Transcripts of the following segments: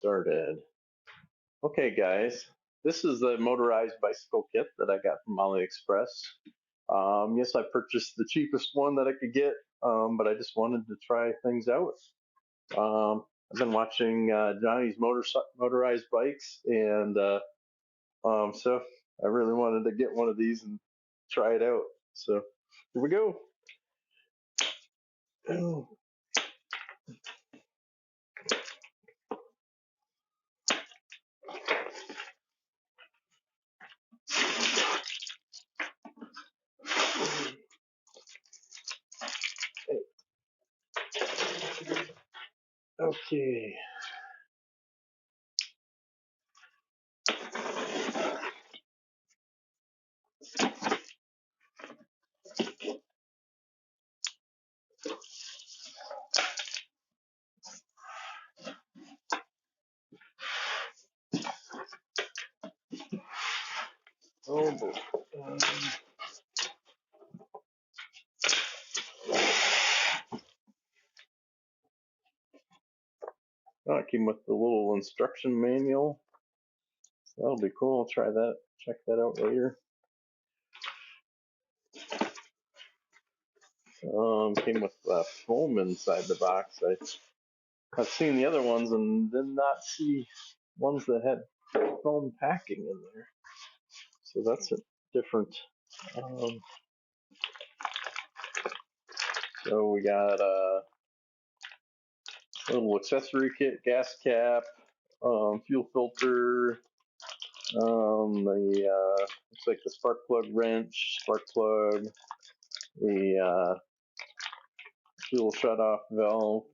started. Okay, guys, this is the motorized bicycle kit that I got from AliExpress. Yes, I purchased the cheapest one that I could get, but I just wanted to try things out. I've been watching Johnny's motorized bikes, and so I really wanted to get one of these and try it out. So here we go. Okay. Oh boy. Oh, it came with the little instruction manual. So that'll be cool. I'll try that. Check that out later. Came with foam inside the box. I've seen the other ones and did not see ones that had foam packing in there. So that's a different. Um, so we got a little accessory kit, gas cap, fuel filter, the looks like the spark plug wrench, spark plug, the fuel shut off valve.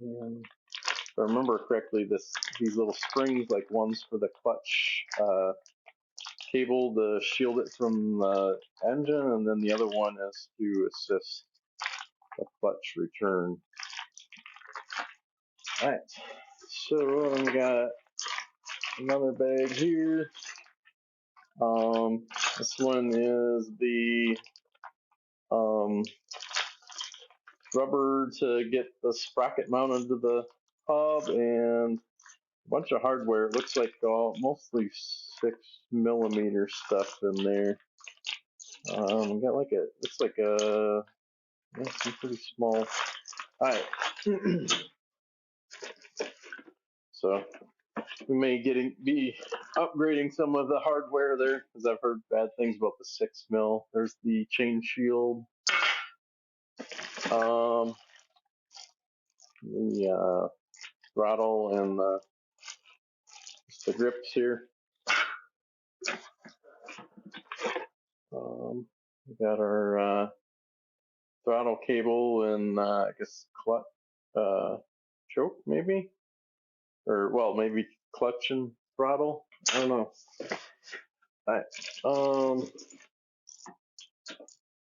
And if I remember correctly, these little springs, like one's for the clutch cable to shield it from the engine, and then the other one is to assist the clutch return. All right, so we got another bag here. This one is the rubber to get the sprocket mounted to the hub, and a bunch of hardware. It looks like mostly 6mm stuff in there. We got like looks like some pretty small. All right. So we may be upgrading some of the hardware there, because I've heard bad things about the 6mm. There's the chain shield. The throttle and the grips here. We got our throttle cable and I guess clutch choke maybe, or well maybe clutch and throttle. I don't know. All right.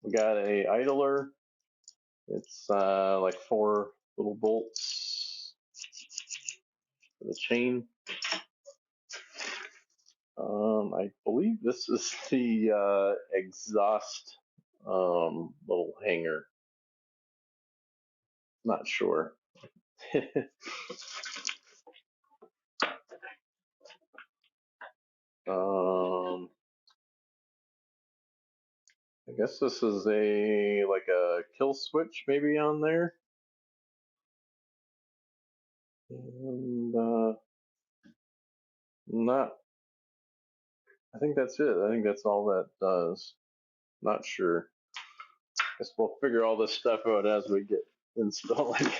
We got a idler. It's like 4 little bolts for the chain. I believe this is the exhaust little hanger. Not sure. I guess this is like a kill switch maybe on there. And I think that's it. I think that's all that does. Not sure. Guess we'll figure all this stuff out as we get installing.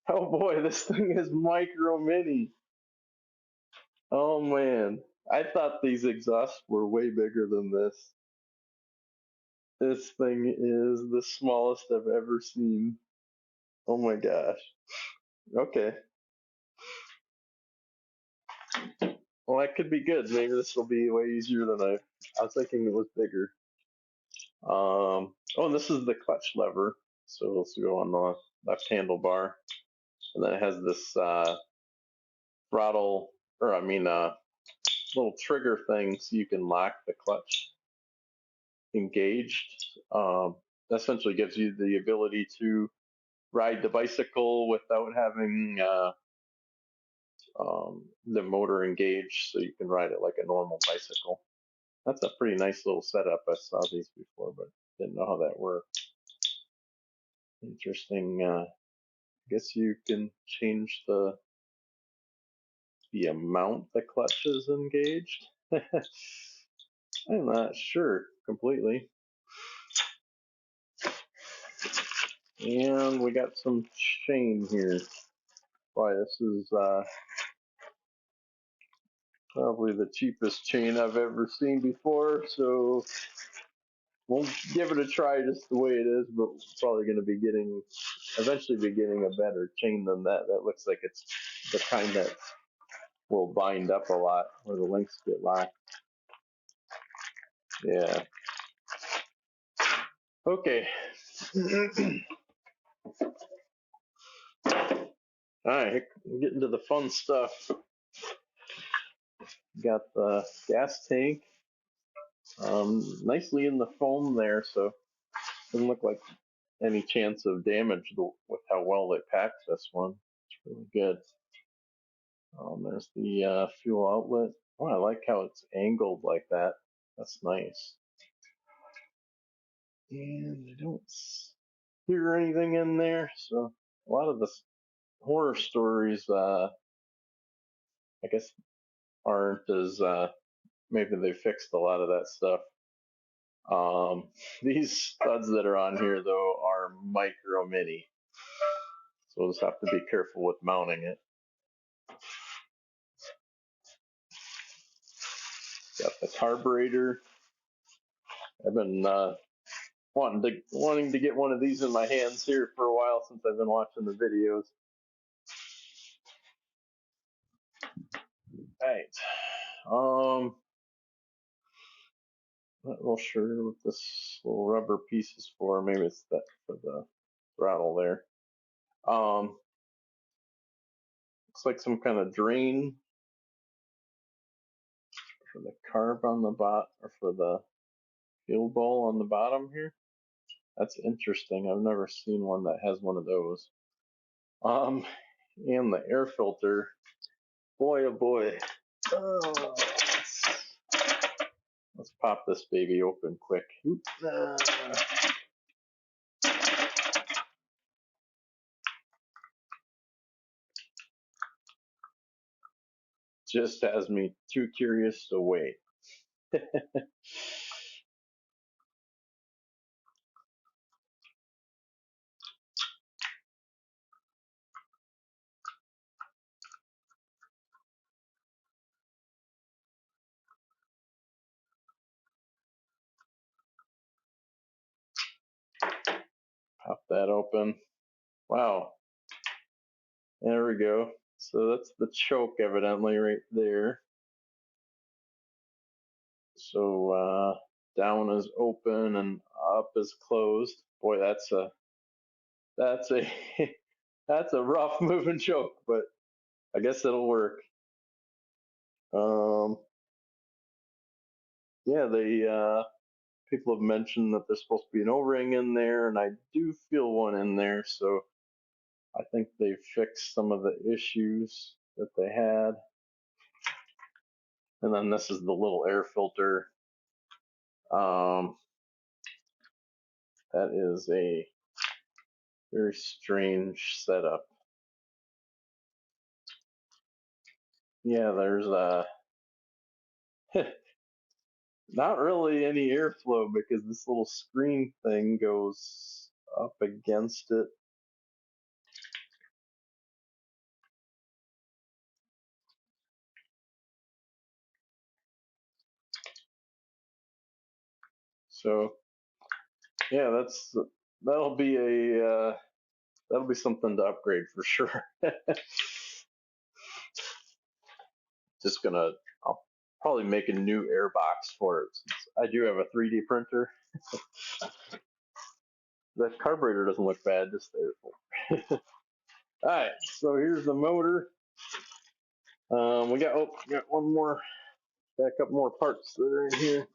Oh boy, this thing is micro mini. Oh man, I thought these exhausts were way bigger than this. This thing is the smallest I've ever seen. Oh my gosh. Okay. Well, that could be good. Maybe this will be way easier than I was thinking it was bigger. Oh, and this is the clutch lever. So let's go on the left handlebar. And then it has this throttle, or I mean, little trigger thing so you can lock the clutch engaged. That essentially gives you the ability to ride the bicycle without having the motor engaged so you can ride it like a normal bicycle. That's a pretty nice little setup. I saw these before, but didn't know how that worked. Interesting. I guess you can change the amount the clutch is engaged. I'm not sure completely. And we got some chain here. Boy, this is probably the cheapest chain I've ever seen before, so we'll give it a try just the way it is, but we're probably going to be eventually be getting a better chain than that. That looks like it's the kind that will bind up a lot where the links get locked. Yeah. Okay. Alright, getting to the fun stuff. Got the gas tank nicely in the foam there, so doesn't look like any chance of damage with how well they packed this one. It's really good. There's the fuel outlet. Oh, I like how it's angled like that. That's nice. And I don't hear anything in there, so a lot of the horror stories, I guess, aren't as maybe they fixed a lot of that stuff. These studs that are on here though are micro mini, so we'll just have to be careful with mounting it. Got the carburetor. I've been wanting to get one of these in my hands here for a while since I've been watching the videos. Alright. Not real sure what this little rubber piece is for. Maybe it's that for the throttle there. Looks like some kind of drain for the carb on the bottom, or for the fuel bowl on the bottom here. That's interesting. I've never seen one that has one of those. And the air filter. Boy, oh boy. Let's pop this baby open quick. Just has me too curious to wait. Pop that open. Wow. There we go. So that's the choke evidently right there. So down is open and up is closed. Boy, that's a that's a rough moving choke, but I guess it'll work. Yeah, people have mentioned that there's supposed to be an O-ring in there, and I do feel one in there, so I think they fixed some of the issues that they had. And then this is the little air filter. That is a very strange setup. Yeah, there's not really any airflow because this little screen thing goes up against it. So yeah, that'll be something to upgrade for sure. I'll probably make a new air box for it since I do have a 3D printer. The carburetor doesn't look bad, just there. Alright, so here's the motor. We got one more, got a couple more parts that are in here.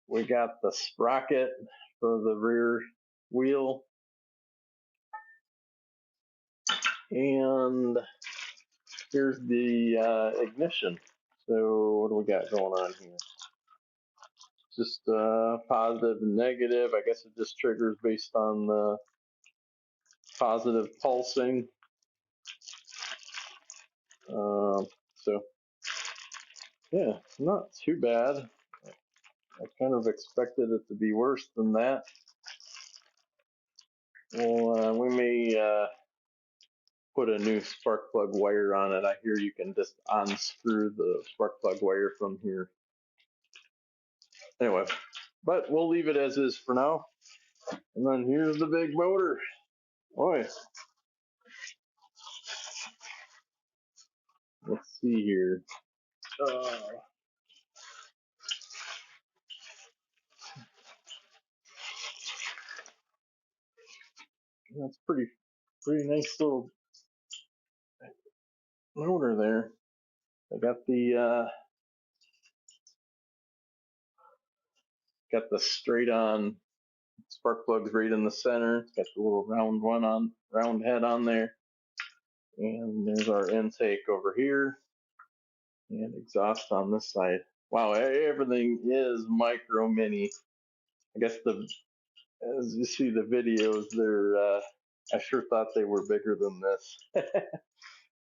We got the sprocket for the rear wheel. And here's the ignition. So what do we got going on here? Just positive and negative. I guess it just triggers based on the positive pulsing. So yeah, not too bad. I kind of expected it to be worse than that. Well, we may put a new spark plug wire on it. I hear you can just unscrew the spark plug wire from here. Anyway, but we'll leave it as is for now. And then here's the big motor. Boy, let's see here. That's pretty nice little motor there. I got the straight on spark plugs right in the center. It's got the little round head on there. And there's our intake over here. And exhaust on this side. Wow, everything is micro mini. I guess as you see the videos, I sure thought they were bigger than this.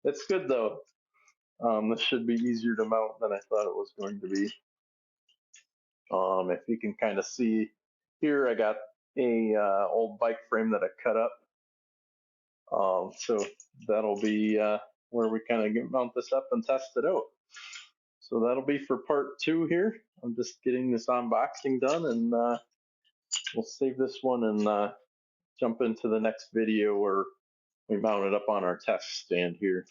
It's good though. This should be easier to mount than I thought it was going to be. If you can kind of see here, I got a old bike frame that I cut up. So that'll be where we kind of mount this up and test it out. So that'll be for part 2 here. I'm just getting this unboxing done, and we'll save this one and jump into the next video where we mount it up on our test stand here.